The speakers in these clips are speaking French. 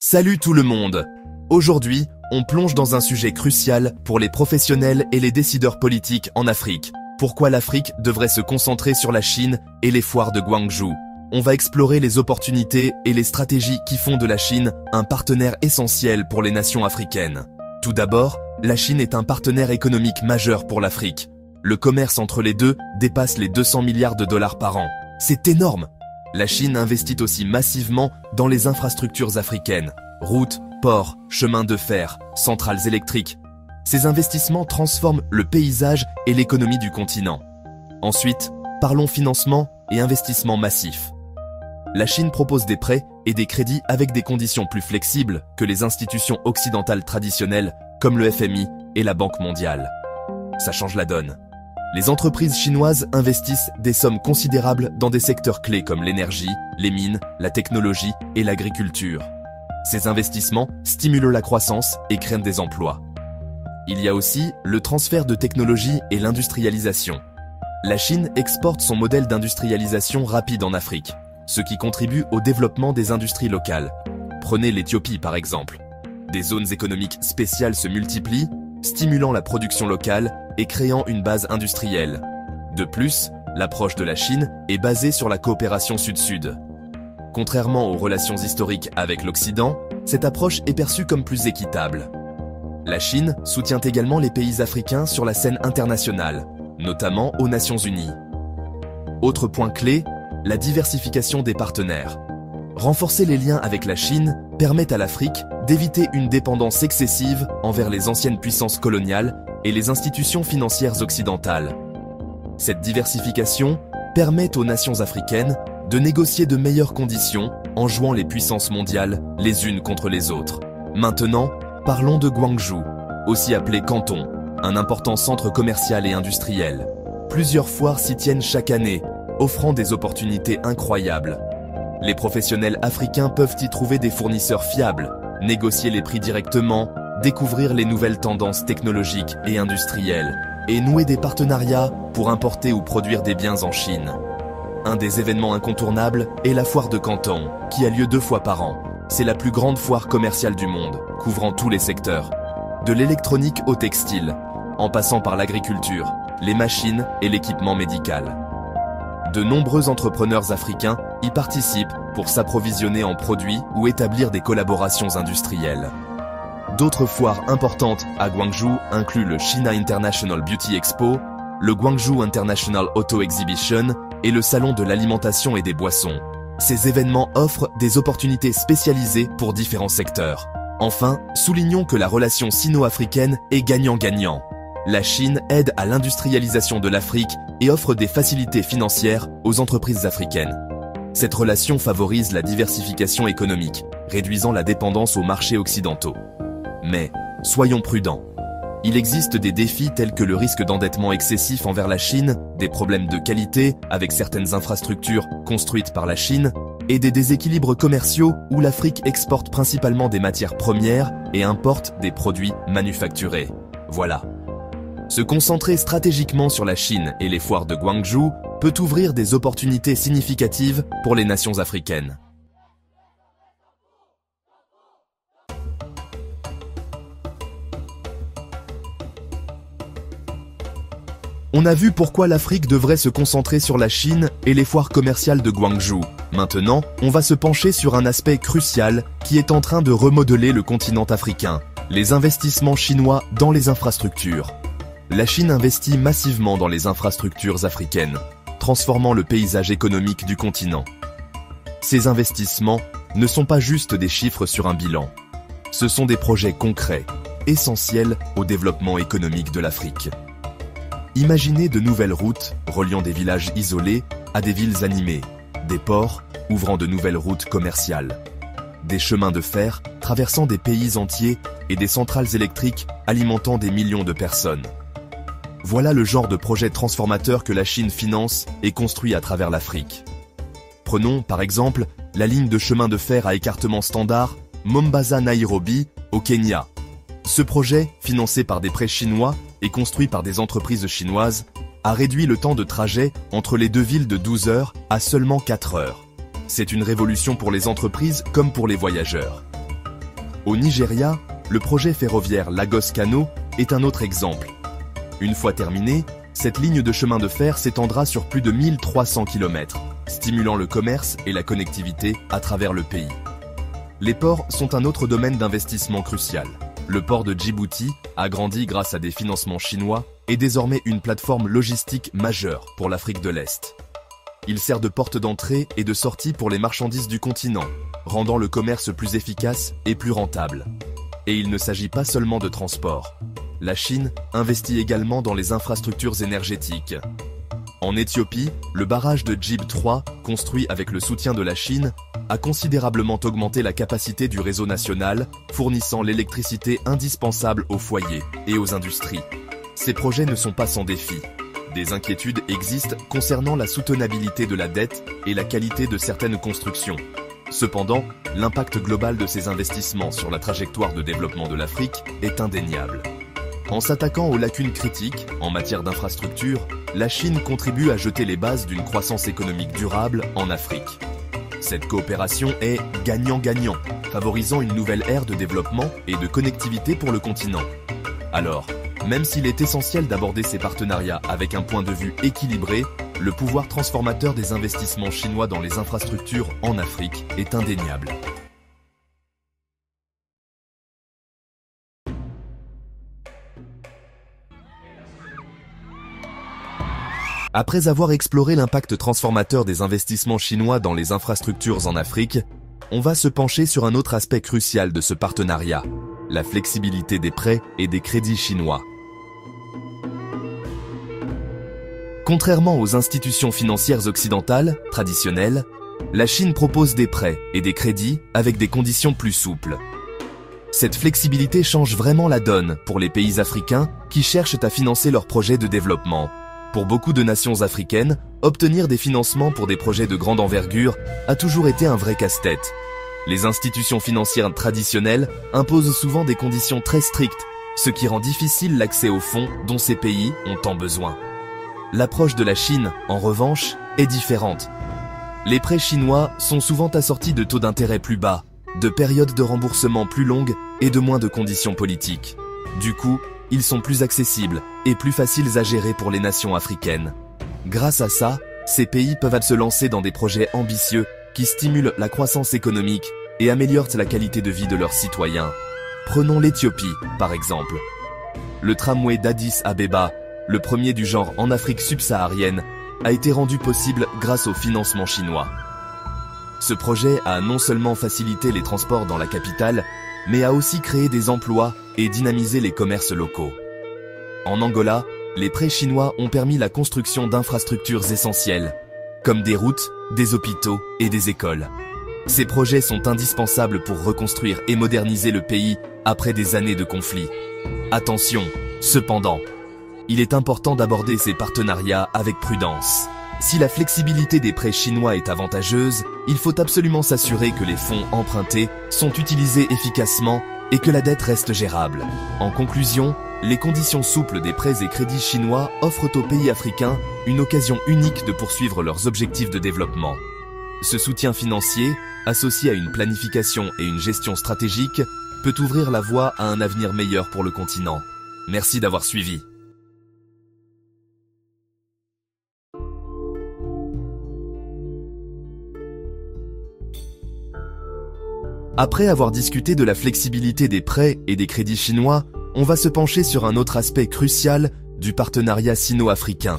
Salut tout le monde! Aujourd'hui, on plonge dans un sujet crucial pour les professionnels et les décideurs politiques en Afrique. Pourquoi l'Afrique devrait se concentrer sur la Chine et les foires de Guangzhou? On va explorer les opportunités et les stratégies qui font de la Chine un partenaire essentiel pour les nations africaines. Tout d'abord, la Chine est un partenaire économique majeur pour l'Afrique. Le commerce entre les deux dépasse les 200 milliards de dollars par an. C'est énorme! La Chine investit aussi massivement dans les infrastructures africaines. Routes, ports, chemins de fer, centrales électriques. Ces investissements transforment le paysage et l'économie du continent. Ensuite, parlons financement et investissement massif. La Chine propose des prêts et des crédits avec des conditions plus flexibles que les institutions occidentales traditionnelles comme le FMI et la Banque mondiale. Ça change la donne. Les entreprises chinoises investissent des sommes considérables dans des secteurs clés comme l'énergie, les mines, la technologie et l'agriculture. Ces investissements stimulent la croissance et créent des emplois. Il y a aussi le transfert de technologie et l'industrialisation. La Chine exporte son modèle d'industrialisation rapide en Afrique, ce qui contribue au développement des industries locales. Prenez l'Éthiopie par exemple. Des zones économiques spéciales se multiplient, stimulant la production locale et créant une base industrielle. De plus, l'approche de la Chine est basée sur la coopération sud-sud. Contrairement aux relations historiques avec l'Occident, cette approche est perçue comme plus équitable. La Chine soutient également les pays africains sur la scène internationale, notamment aux Nations Unies. Autre point clé, la diversification des partenaires. Renforcer les liens avec la Chine permet à l'Afrique d'éviter une dépendance excessive envers les anciennes puissances coloniales et les institutions financières occidentales. Cette diversification permet aux nations africaines de négocier de meilleures conditions en jouant les puissances mondiales les unes contre les autres. Maintenant, parlons de Guangzhou, aussi appelé Canton, un important centre commercial et industriel. Plusieurs foires s'y tiennent chaque année, offrant des opportunités incroyables. Les professionnels africains peuvent y trouver des fournisseurs fiables, négocier les prix directement, découvrir les nouvelles tendances technologiques et industrielles, et nouer des partenariats pour importer ou produire des biens en Chine. Un des événements incontournables est la foire de Canton, qui a lieu 2 fois par an. C'est la plus grande foire commerciale du monde, couvrant tous les secteurs. De l'électronique au textile, en passant par l'agriculture, les machines et l'équipement médical. De nombreux entrepreneurs africains y participent pour s'approvisionner en produits ou établir des collaborations industrielles. D'autres foires importantes à Guangzhou incluent le China International Beauty Expo, le Guangzhou International Auto Exhibition et le Salon de l'alimentation et des boissons. Ces événements offrent des opportunités spécialisées pour différents secteurs. Enfin, soulignons que la relation sino-africaine est gagnant-gagnant. La Chine aide à l'industrialisation de l'Afrique et offre des facilités financières aux entreprises africaines. Cette relation favorise la diversification économique, réduisant la dépendance aux marchés occidentaux. Mais, soyons prudents. Il existe des défis tels que le risque d'endettement excessif envers la Chine, des problèmes de qualité avec certaines infrastructures construites par la Chine, et des déséquilibres commerciaux où l'Afrique exporte principalement des matières premières et importe des produits manufacturés. Voilà. Se concentrer stratégiquement sur la Chine et les foires de Guangzhou peut ouvrir des opportunités significatives pour les nations africaines. On a vu pourquoi l'Afrique devrait se concentrer sur la Chine et les foires commerciales de Guangzhou. Maintenant, on va se pencher sur un aspect crucial qui est en train de remodeler le continent africain, les investissements chinois dans les infrastructures. La Chine investit massivement dans les infrastructures africaines, transformant le paysage économique du continent. Ces investissements ne sont pas juste des chiffres sur un bilan. Ce sont des projets concrets, essentiels au développement économique de l'Afrique. Imaginez de nouvelles routes reliant des villages isolés à des villes animées, des ports ouvrant de nouvelles routes commerciales, des chemins de fer traversant des pays entiers et des centrales électriques alimentant des millions de personnes. Voilà le genre de projet transformateur que la Chine finance et construit à travers l'Afrique. Prenons, par exemple, la ligne de chemin de fer à écartement standard Mombasa-Nairobi au Kenya. Ce projet, financé par des prêts chinois et construit par des entreprises chinoises, a réduit le temps de trajet entre les deux villes de 12 heures à seulement 4 heures. C'est une révolution pour les entreprises comme pour les voyageurs. Au Nigeria, le projet ferroviaire Lagos-Kano est un autre exemple. Une fois terminée, cette ligne de chemin de fer s'étendra sur plus de 1300 km, stimulant le commerce et la connectivité à travers le pays. Les ports sont un autre domaine d'investissement crucial. Le port de Djibouti, agrandi grâce à des financements chinois, est désormais une plateforme logistique majeure pour l'Afrique de l'Est. Il sert de porte d'entrée et de sortie pour les marchandises du continent, rendant le commerce plus efficace et plus rentable. Et il ne s'agit pas seulement de transport. La Chine investit également dans les infrastructures énergétiques. En Éthiopie, le barrage de Djib 3, construit avec le soutien de la Chine, a considérablement augmenté la capacité du réseau national, fournissant l'électricité indispensable aux foyers et aux industries. Ces projets ne sont pas sans défis. Des inquiétudes existent concernant la soutenabilité de la dette et la qualité de certaines constructions. Cependant, l'impact global de ces investissements sur la trajectoire de développement de l'Afrique est indéniable. En s'attaquant aux lacunes critiques en matière d'infrastructure, la Chine contribue à jeter les bases d'une croissance économique durable en Afrique. Cette coopération est gagnant-gagnant, favorisant une nouvelle ère de développement et de connectivité pour le continent. Alors, même s'il est essentiel d'aborder ces partenariats avec un point de vue équilibré, le pouvoir transformateur des investissements chinois dans les infrastructures en Afrique est indéniable. Après avoir exploré l'impact transformateur des investissements chinois dans les infrastructures en Afrique, on va se pencher sur un autre aspect crucial de ce partenariat, la flexibilité des prêts et des crédits chinois. Contrairement aux institutions financières occidentales, traditionnelles, la Chine propose des prêts et des crédits avec des conditions plus souples. Cette flexibilité change vraiment la donne pour les pays africains qui cherchent à financer leurs projets de développement. Pour beaucoup de nations africaines, obtenir des financements pour des projets de grande envergure a toujours été un vrai casse-tête. Les institutions financières traditionnelles imposent souvent des conditions très strictes, ce qui rend difficile l'accès aux fonds dont ces pays ont tant besoin. L'approche de la Chine, en revanche, est différente. Les prêts chinois sont souvent assortis de taux d'intérêt plus bas, de périodes de remboursement plus longues et de moins de conditions politiques. Du coup, ils sont plus accessibles et plus faciles à gérer pour les nations africaines. Grâce à ça, ces pays peuvent se lancer dans des projets ambitieux qui stimulent la croissance économique et améliorent la qualité de vie de leurs citoyens. Prenons l'Éthiopie, par exemple. Le tramway d'Addis Abeba, le premier du genre en Afrique subsaharienne, a été rendu possible grâce au financement chinois. Ce projet a non seulement facilité les transports dans la capitale, mais a aussi créé des emplois et dynamisé les commerces locaux. En Angola, les prêts chinois ont permis la construction d'infrastructures essentielles, comme des routes, des hôpitaux et des écoles. Ces projets sont indispensables pour reconstruire et moderniser le pays après des années de conflits. Attention, cependant, il est important d'aborder ces partenariats avec prudence. Si la flexibilité des prêts chinois est avantageuse, il faut absolument s'assurer que les fonds empruntés sont utilisés efficacement et que la dette reste gérable. En conclusion, les conditions souples des prêts et crédits chinois offrent aux pays africains une occasion unique de poursuivre leurs objectifs de développement. Ce soutien financier, associé à une planification et une gestion stratégique, peut ouvrir la voie à un avenir meilleur pour le continent. Merci d'avoir suivi. Après avoir discuté de la flexibilité des prêts et des crédits chinois, on va se pencher sur un autre aspect crucial du partenariat sino-africain,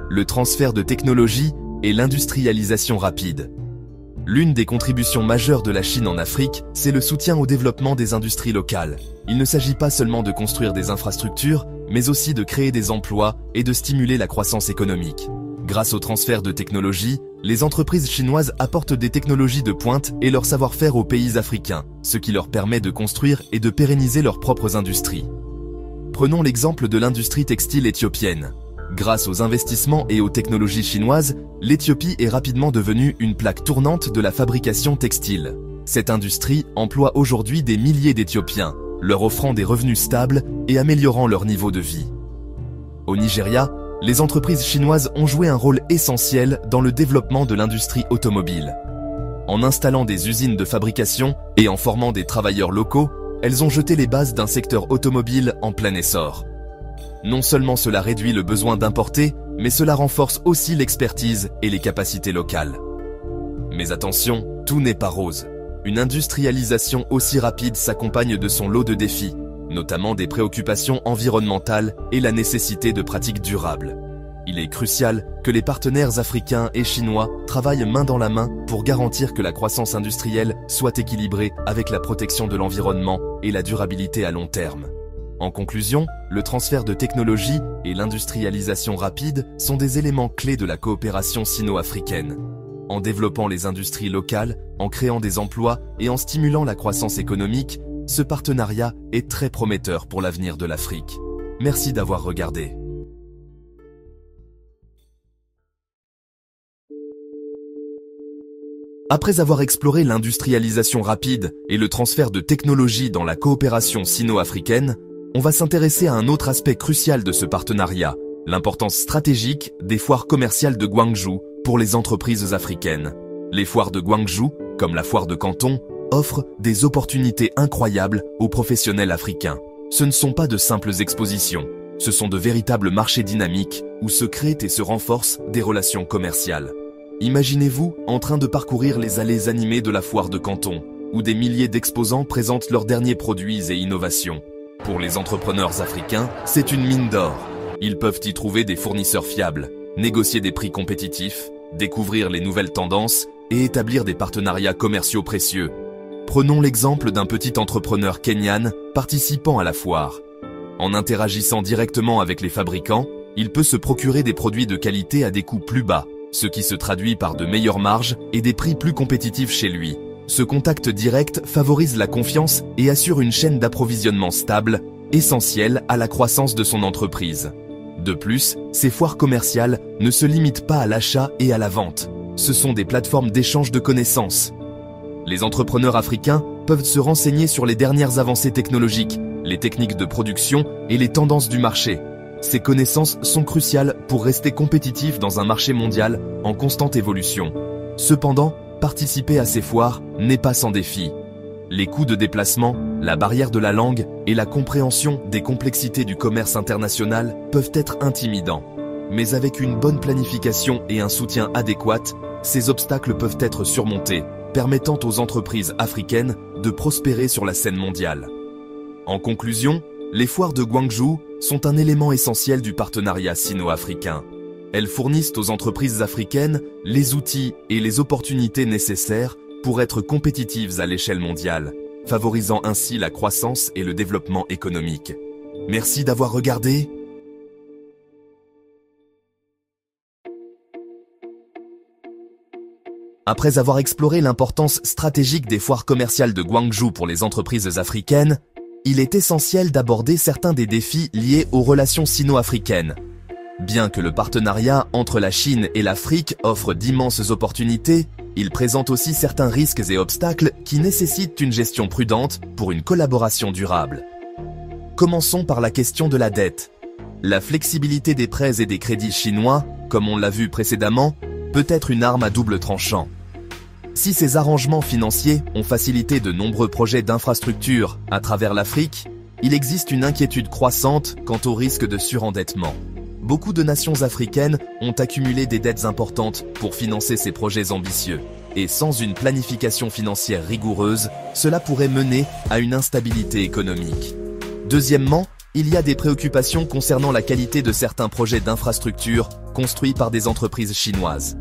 le transfert de technologie et l'industrialisation rapide. L'une des contributions majeures de la Chine en Afrique, c'est le soutien au développement des industries locales. Il ne s'agit pas seulement de construire des infrastructures, mais aussi de créer des emplois et de stimuler la croissance économique. Grâce au transfert de technologies, les entreprises chinoises apportent des technologies de pointe et leur savoir-faire aux pays africains, ce qui leur permet de construire et de pérenniser leurs propres industries. Prenons l'exemple de l'industrie textile éthiopienne. Grâce aux investissements et aux technologies chinoises, l'Éthiopie est rapidement devenue une plaque tournante de la fabrication textile. Cette industrie emploie aujourd'hui des milliers d'Éthiopiens, leur offrant des revenus stables et améliorant leur niveau de vie. Au Nigeria, les entreprises chinoises ont joué un rôle essentiel dans le développement de l'industrie automobile. En installant des usines de fabrication et en formant des travailleurs locaux, elles ont jeté les bases d'un secteur automobile en plein essor. Non seulement cela réduit le besoin d'importer, mais cela renforce aussi l'expertise et les capacités locales. Mais attention, tout n'est pas rose. Une industrialisation aussi rapide s'accompagne de son lot de défis, notamment des préoccupations environnementales et la nécessité de pratiques durables. Il est crucial que les partenaires africains et chinois travaillent main dans la main pour garantir que la croissance industrielle soit équilibrée avec la protection de l'environnement et la durabilité à long terme. En conclusion, le transfert de technologie et l'industrialisation rapide sont des éléments clés de la coopération sino-africaine. En développant les industries locales, en créant des emplois et en stimulant la croissance économique, ce partenariat est très prometteur pour l'avenir de l'Afrique. Merci d'avoir regardé. Après avoir exploré l'industrialisation rapide et le transfert de technologies dans la coopération sino-africaine, on va s'intéresser à un autre aspect crucial de ce partenariat, l'importance stratégique des foires commerciales de Gwangju pour les entreprises africaines. Les foires de Gwangju, comme la foire de Canton, offrent des opportunités incroyables aux professionnels africains. Ce ne sont pas de simples expositions, ce sont de véritables marchés dynamiques où se créent et se renforcent des relations commerciales. Imaginez-vous en train de parcourir les allées animées de la foire de Canton, où des milliers d'exposants présentent leurs derniers produits et innovations. Pour les entrepreneurs africains, c'est une mine d'or. Ils peuvent y trouver des fournisseurs fiables, négocier des prix compétitifs, découvrir les nouvelles tendances et établir des partenariats commerciaux précieux. Prenons l'exemple d'un petit entrepreneur kényan participant à la foire. En interagissant directement avec les fabricants, il peut se procurer des produits de qualité à des coûts plus bas, ce qui se traduit par de meilleures marges et des prix plus compétitifs chez lui. Ce contact direct favorise la confiance et assure une chaîne d'approvisionnement stable, essentielle à la croissance de son entreprise. De plus, ces foires commerciales ne se limitent pas à l'achat et à la vente. Ce sont des plateformes d'échange de connaissances. Les entrepreneurs africains peuvent se renseigner sur les dernières avancées technologiques, les techniques de production et les tendances du marché. Ces connaissances sont cruciales pour rester compétitifs dans un marché mondial en constante évolution. Cependant, participer à ces foires n'est pas sans défi. Les coûts de déplacement, la barrière de la langue et la compréhension des complexités du commerce international peuvent être intimidants. Mais avec une bonne planification et un soutien adéquat, ces obstacles peuvent être surmontés, permettant aux entreprises africaines de prospérer sur la scène mondiale. En conclusion, les foires de Gwangju sont un élément essentiel du partenariat sino-africain. Elles fournissent aux entreprises africaines les outils et les opportunités nécessaires pour être compétitives à l'échelle mondiale, favorisant ainsi la croissance et le développement économique. Merci d'avoir regardé. Après avoir exploré l'importance stratégique des foires commerciales de Gwangju pour les entreprises africaines, il est essentiel d'aborder certains des défis liés aux relations sino-africaines. Bien que le partenariat entre la Chine et l'Afrique offre d'immenses opportunités, il présente aussi certains risques et obstacles qui nécessitent une gestion prudente pour une collaboration durable. Commençons par la question de la dette. La flexibilité des prêts et des crédits chinois, comme on l'a vu précédemment, peut être une arme à double tranchant. Si ces arrangements financiers ont facilité de nombreux projets d'infrastructures à travers l'Afrique, il existe une inquiétude croissante quant au risque de surendettement. Beaucoup de nations africaines ont accumulé des dettes importantes pour financer ces projets ambitieux. Et sans une planification financière rigoureuse, cela pourrait mener à une instabilité économique. Deuxièmement, il y a des préoccupations concernant la qualité de certains projets d'infrastructures construits par des entreprises chinoises.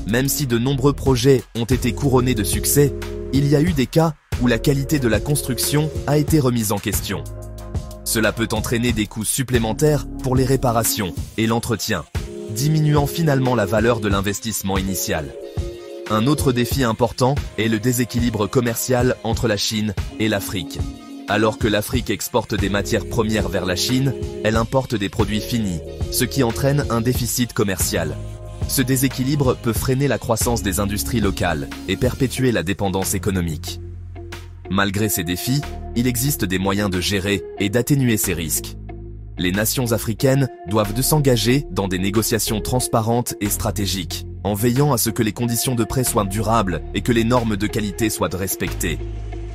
Même si de nombreux projets ont été couronnés de succès, il y a eu des cas où la qualité de la construction a été remise en question. Cela peut entraîner des coûts supplémentaires pour les réparations et l'entretien, diminuant finalement la valeur de l'investissement initial. Un autre défi important est le déséquilibre commercial entre la Chine et l'Afrique. Alors que l'Afrique exporte des matières premières vers la Chine, elle importe des produits finis, ce qui entraîne un déficit commercial. Ce déséquilibre peut freiner la croissance des industries locales et perpétuer la dépendance économique. Malgré ces défis, il existe des moyens de gérer et d'atténuer ces risques. Les nations africaines doivent s'engager dans des négociations transparentes et stratégiques, en veillant à ce que les conditions de prêt soient durables et que les normes de qualité soient respectées.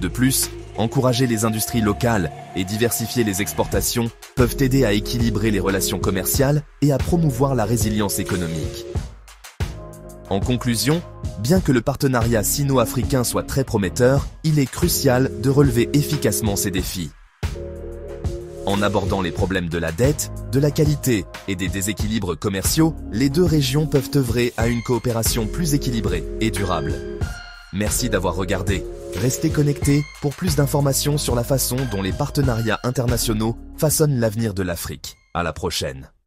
De plus, Encourager les industries locales et diversifier les exportations peuvent aider à équilibrer les relations commerciales et à promouvoir la résilience économique. En conclusion, bien que le partenariat sino-africain soit très prometteur, il est crucial de relever efficacement ces défis. En abordant les problèmes de la dette, de la qualité et des déséquilibres commerciaux, les deux régions peuvent œuvrer à une coopération plus équilibrée et durable. Merci d'avoir regardé. Restez connectés pour plus d'informations sur la façon dont les partenariats internationaux façonnent l'avenir de l'Afrique. À la prochaine.